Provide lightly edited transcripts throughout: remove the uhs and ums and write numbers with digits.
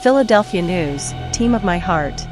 Philadelphia news, team of my heart.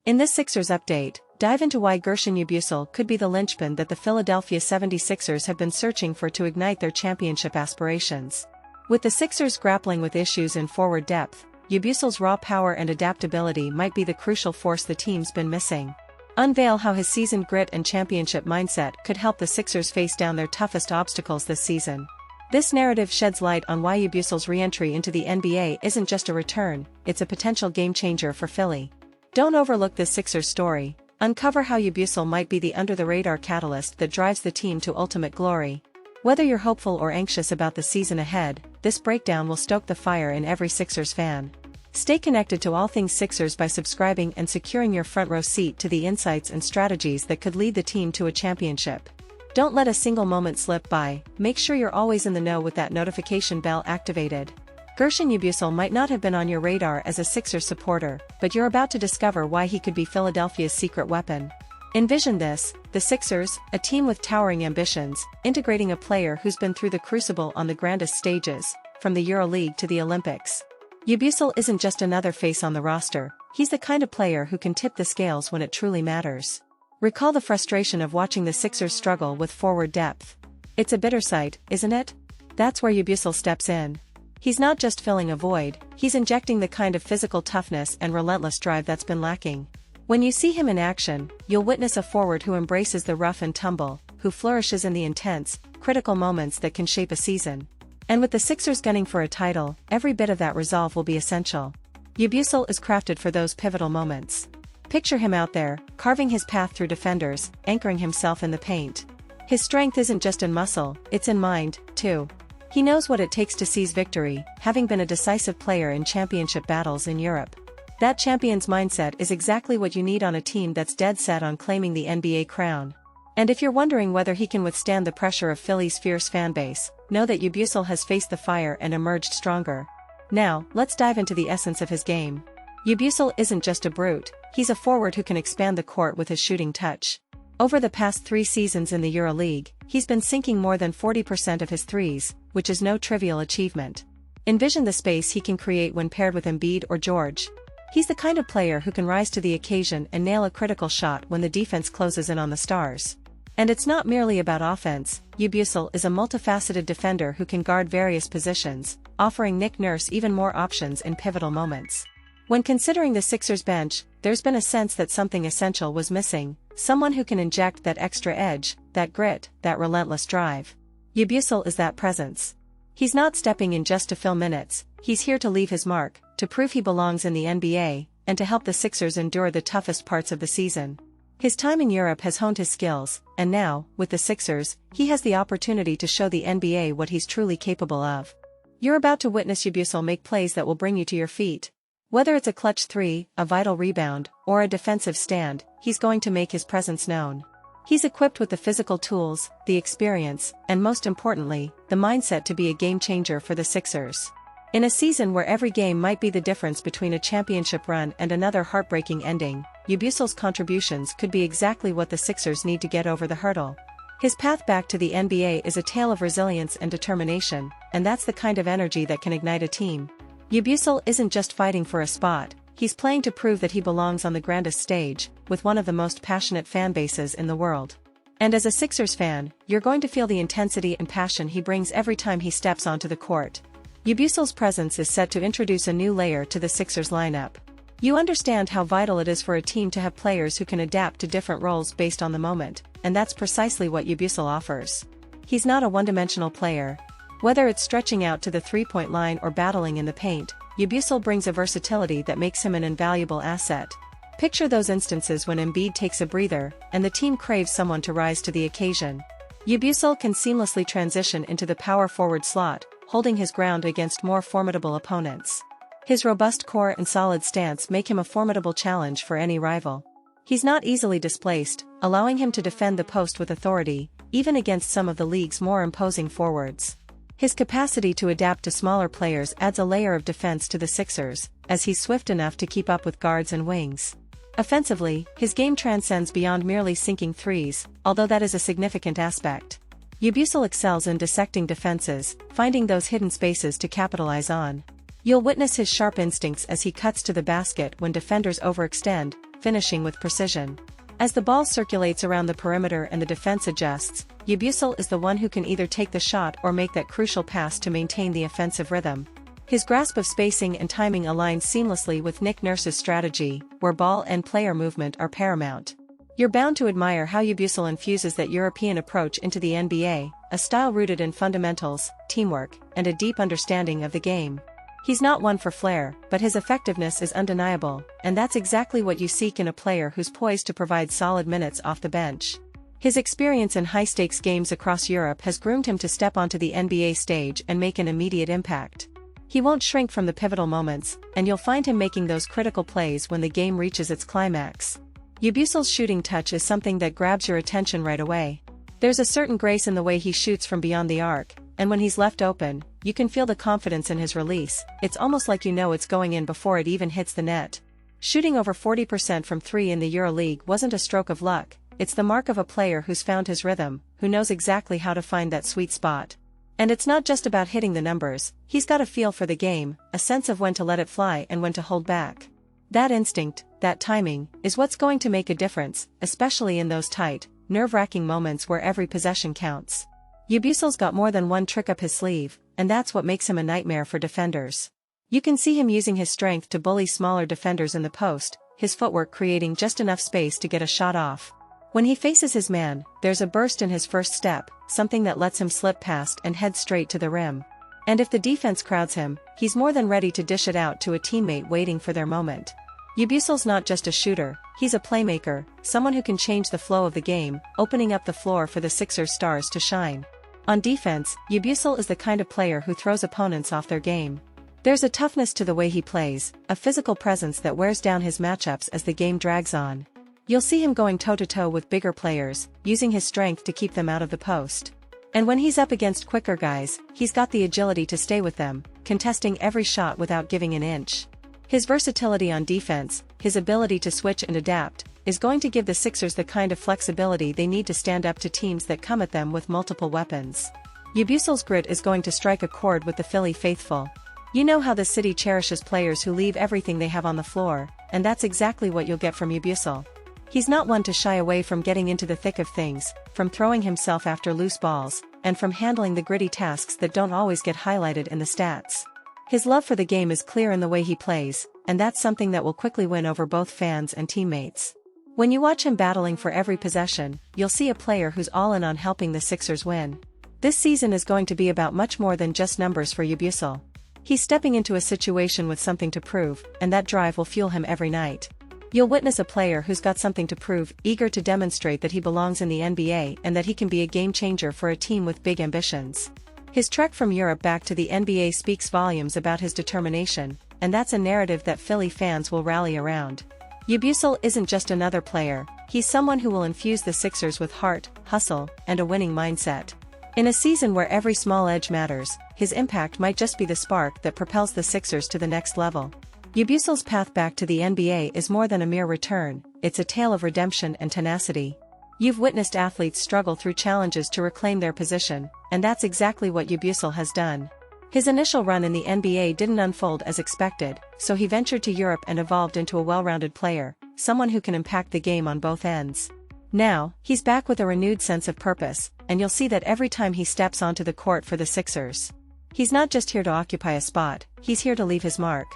In this Sixers update, dive into why Guerschon Yabusele could be the linchpin that the Philadelphia 76ers have been searching for to ignite their championship aspirations. With the Sixers grappling with issues in forward depth, Yabusele's raw power and adaptability might be the crucial force the team's been missing. Unveil how his seasoned grit and championship mindset could help the Sixers face down their toughest obstacles this season. This narrative sheds light on why Yabusele's re-entry into the NBA isn't just a return, it's a potential game-changer for Philly. Don't overlook this Sixers story. Uncover how Yabusele might be the under-the-radar catalyst that drives the team to ultimate glory. Whether you're hopeful or anxious about the season ahead, this breakdown will stoke the fire in every Sixers fan. Stay connected to all things Sixers by subscribing and securing your front-row seat to the insights and strategies that could lead the team to a championship. Don't let a single moment slip by, make sure you're always in the know with that notification bell activated. Guerschon Yabusele might not have been on your radar as a Sixers supporter, but you're about to discover why he could be Philadelphia's secret weapon. Envision this, the Sixers, a team with towering ambitions, integrating a player who's been through the crucible on the grandest stages, from the EuroLeague to the Olympics. Yabusele isn't just another face on the roster, he's the kind of player who can tip the scales when it truly matters. Recall the frustration of watching the Sixers struggle with forward depth. It's a bitter sight, isn't it? That's where Yabusele steps in. He's not just filling a void, he's injecting the kind of physical toughness and relentless drive that's been lacking. When you see him in action, you'll witness a forward who embraces the rough and tumble, who flourishes in the intense, critical moments that can shape a season. And with the Sixers gunning for a title, every bit of that resolve will be essential. Yabusele is crafted for those pivotal moments. Picture him out there, carving his path through defenders, anchoring himself in the paint. His strength isn't just in muscle, it's in mind, too. He knows what it takes to seize victory, having been a decisive player in championship battles in Europe. That champion's mindset is exactly what you need on a team that's dead set on claiming the NBA crown. And if you're wondering whether he can withstand the pressure of Philly's fierce fanbase, know that Yabusele has faced the fire and emerged stronger. Now, let's dive into the essence of his game. Yabusele isn't just a brute, he's a forward who can expand the court with his shooting touch. Over the past 3 seasons in the EuroLeague, he's been sinking more than 40% of his threes, which is no trivial achievement. Envision the space he can create when paired with Embiid or George. He's the kind of player who can rise to the occasion and nail a critical shot when the defense closes in on the stars. And it's not merely about offense, Yabusele is a multifaceted defender who can guard various positions, offering Nick Nurse even more options in pivotal moments. When considering the Sixers bench, there's been a sense that something essential was missing, someone who can inject that extra edge, that grit, that relentless drive. Yabusele is that presence. He's not stepping in just to fill minutes, he's here to leave his mark, to prove he belongs in the NBA, and to help the Sixers endure the toughest parts of the season. His time in Europe has honed his skills, and now, with the Sixers, he has the opportunity to show the NBA what he's truly capable of. You're about to witness Yabusele make plays that will bring you to your feet. Whether it's a clutch three, a vital rebound, or a defensive stand, he's going to make his presence known. He's equipped with the physical tools, the experience, and most importantly, the mindset to be a game-changer for the Sixers. In a season where every game might be the difference between a championship run and another heartbreaking ending, Yabusele's contributions could be exactly what the Sixers need to get over the hurdle. His path back to the NBA is a tale of resilience and determination, and that's the kind of energy that can ignite a team. Yabusele isn't just fighting for a spot, he's playing to prove that he belongs on the grandest stage, with one of the most passionate fan bases in the world. And as a Sixers fan, you're going to feel the intensity and passion he brings every time he steps onto the court. Yabusele's presence is set to introduce a new layer to the Sixers lineup. You understand how vital it is for a team to have players who can adapt to different roles based on the moment, and that's precisely what Yabusele offers. He's not a one-dimensional player. Whether it's stretching out to the three-point line or battling in the paint, Yabusele brings a versatility that makes him an invaluable asset. Picture those instances when Embiid takes a breather, and the team craves someone to rise to the occasion. Yabusele can seamlessly transition into the power forward slot, holding his ground against more formidable opponents. His robust core and solid stance make him a formidable challenge for any rival. He's not easily displaced, allowing him to defend the post with authority, even against some of the league's more imposing forwards. His capacity to adapt to smaller players adds a layer of defense to the Sixers, as he's swift enough to keep up with guards and wings. Offensively, his game transcends beyond merely sinking threes, although that is a significant aspect. Yabusele excels in dissecting defenses, finding those hidden spaces to capitalize on. You'll witness his sharp instincts as he cuts to the basket when defenders overextend, finishing with precision. As the ball circulates around the perimeter and the defense adjusts, Yabusele is the one who can either take the shot or make that crucial pass to maintain the offensive rhythm. His grasp of spacing and timing aligns seamlessly with Nick Nurse's strategy, where ball and player movement are paramount. You're bound to admire how Yabusele infuses that European approach into the NBA, a style rooted in fundamentals, teamwork, and a deep understanding of the game. He's not one for flair, but his effectiveness is undeniable, and that's exactly what you seek in a player who's poised to provide solid minutes off the bench. His experience in high-stakes games across Europe has groomed him to step onto the NBA stage and make an immediate impact. He won't shrink from the pivotal moments, and you'll find him making those critical plays when the game reaches its climax. Yabusele's shooting touch is something that grabs your attention right away. There's a certain grace in the way he shoots from beyond the arc, and when he's left open, you can feel the confidence in his release. It's almost like you know it's going in before it even hits the net. Shooting over 40% from 3 in the EuroLeague wasn't a stroke of luck, it's the mark of a player who's found his rhythm, who knows exactly how to find that sweet spot. And it's not just about hitting the numbers, he's got a feel for the game, a sense of when to let it fly and when to hold back. That instinct, that timing, is what's going to make a difference, especially in those tight, nerve-wracking moments where every possession counts. Yabusele's got more than one trick up his sleeve, and that's what makes him a nightmare for defenders. You can see him using his strength to bully smaller defenders in the post, his footwork creating just enough space to get a shot off. When he faces his man, there's a burst in his first step, something that lets him slip past and head straight to the rim. And if the defense crowds him, he's more than ready to dish it out to a teammate waiting for their moment. Yabusele's not just a shooter, he's a playmaker, someone who can change the flow of the game, opening up the floor for the Sixers stars to shine. On defense, Yabusele is the kind of player who throws opponents off their game. There's a toughness to the way he plays, a physical presence that wears down his matchups as the game drags on. You'll see him going toe-to-toe with bigger players, using his strength to keep them out of the post. And when he's up against quicker guys, he's got the agility to stay with them, contesting every shot without giving an inch. His versatility on defense, his ability to switch and adapt, is going to give the Sixers the kind of flexibility they need to stand up to teams that come at them with multiple weapons. Yabusele's grit is going to strike a chord with the Philly faithful. You know how the city cherishes players who leave everything they have on the floor, and that's exactly what you'll get from Yabusele. He's not one to shy away from getting into the thick of things, from throwing himself after loose balls, and from handling the gritty tasks that don't always get highlighted in the stats. His love for the game is clear in the way he plays, and that's something that will quickly win over both fans and teammates. When you watch him battling for every possession, you'll see a player who's all in on helping the Sixers win. This season is going to be about much more than just numbers for Yabusele. He's stepping into a situation with something to prove, and that drive will fuel him every night. You'll witness a player who's got something to prove, eager to demonstrate that he belongs in the NBA and that he can be a game changer for a team with big ambitions. His trek from Europe back to the NBA speaks volumes about his determination, and that's a narrative that Philly fans will rally around. Yabusele isn't just another player, he's someone who will infuse the Sixers with heart, hustle, and a winning mindset. In a season where every small edge matters, his impact might just be the spark that propels the Sixers to the next level. Yabusele's path back to the NBA is more than a mere return, it's a tale of redemption and tenacity. You've witnessed athletes struggle through challenges to reclaim their position, and that's exactly what Yabusele has done. His initial run in the NBA didn't unfold as expected, so he ventured to Europe and evolved into a well-rounded player, someone who can impact the game on both ends. Now, he's back with a renewed sense of purpose, and you'll see that every time he steps onto the court for the Sixers. He's not just here to occupy a spot, he's here to leave his mark.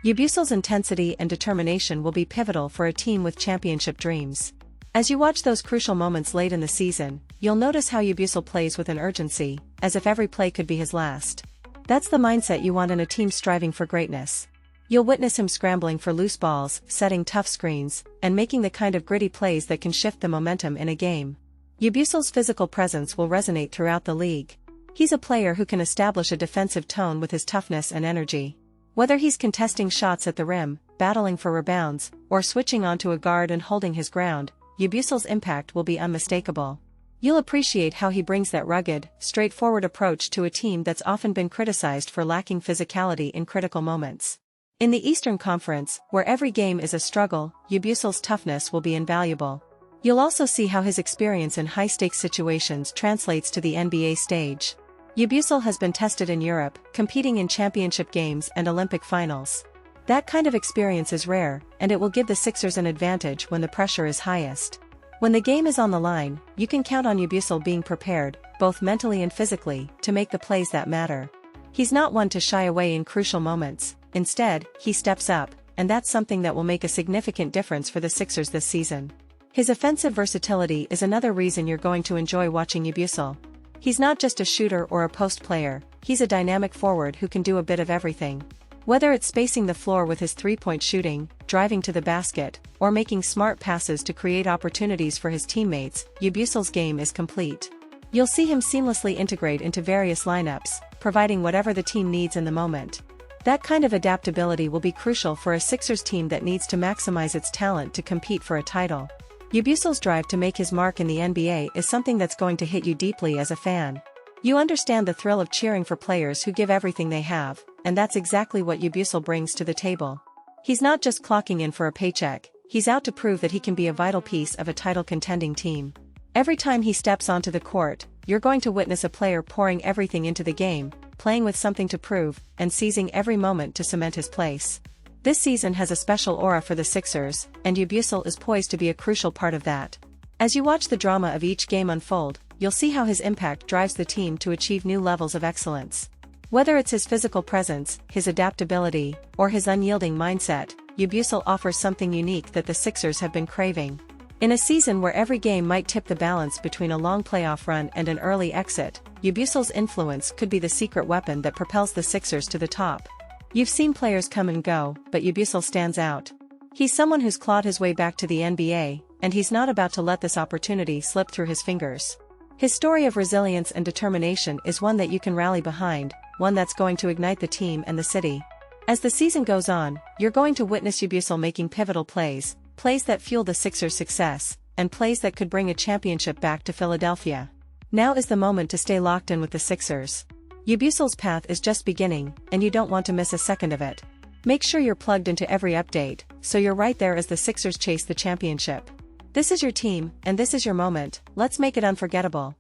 Yabusele's intensity and determination will be pivotal for a team with championship dreams. As you watch those crucial moments late in the season, you'll notice how Yabusele plays with an urgency, as if every play could be his last. That's the mindset you want in a team striving for greatness. You'll witness him scrambling for loose balls, setting tough screens, and making the kind of gritty plays that can shift the momentum in a game. Yabusele's physical presence will resonate throughout the league. He's a player who can establish a defensive tone with his toughness and energy. Whether he's contesting shots at the rim, battling for rebounds, or switching onto a guard and holding his ground, Yabusele's impact will be unmistakable. You'll appreciate how he brings that rugged, straightforward approach to a team that's often been criticized for lacking physicality in critical moments. In the Eastern Conference, where every game is a struggle, Yabusele's toughness will be invaluable. You'll also see how his experience in high-stakes situations translates to the NBA stage. Yabusele has been tested in Europe, competing in championship games and Olympic finals. That kind of experience is rare, and it will give the Sixers an advantage when the pressure is highest. When the game is on the line, you can count on Yabusele being prepared, both mentally and physically, to make the plays that matter. He's not one to shy away in crucial moments. Instead, he steps up, and that's something that will make a significant difference for the Sixers this season. His offensive versatility is another reason you're going to enjoy watching Yabusele. He's not just a shooter or a post player, he's a dynamic forward who can do a bit of everything. Whether it's spacing the floor with his three-point shooting, driving to the basket, or making smart passes to create opportunities for his teammates, Yabusele's game is complete. You'll see him seamlessly integrate into various lineups, providing whatever the team needs in the moment. That kind of adaptability will be crucial for a Sixers team that needs to maximize its talent to compete for a title. Yabusele's drive to make his mark in the NBA is something that's going to hit you deeply as a fan. You understand the thrill of cheering for players who give everything they have, and that's exactly what Yabusele brings to the table. He's not just clocking in for a paycheck, he's out to prove that he can be a vital piece of a title-contending team. Every time he steps onto the court, you're going to witness a player pouring everything into the game, playing with something to prove, and seizing every moment to cement his place. This season has a special aura for the Sixers, and Yabusele is poised to be a crucial part of that. As you watch the drama of each game unfold, you'll see how his impact drives the team to achieve new levels of excellence. Whether it's his physical presence, his adaptability, or his unyielding mindset, Yabusele offers something unique that the Sixers have been craving. In a season where every game might tip the balance between a long playoff run and an early exit, Yabusele's influence could be the secret weapon that propels the Sixers to the top. You've seen players come and go, but Yabusele stands out. He's someone who's clawed his way back to the NBA, and he's not about to let this opportunity slip through his fingers. His story of resilience and determination is one that you can rally behind, one that's going to ignite the team and the city. As the season goes on, you're going to witness Yabusele making pivotal plays that fuel the Sixers' success, and plays that could bring a championship back to Philadelphia. Now is the moment to stay locked in with the Sixers. Yabusele's path is just beginning, and you don't want to miss a second of it. Make sure you're plugged into every update, so you're right there as the Sixers chase the championship. This is your team, and this is your moment. Let's make it unforgettable.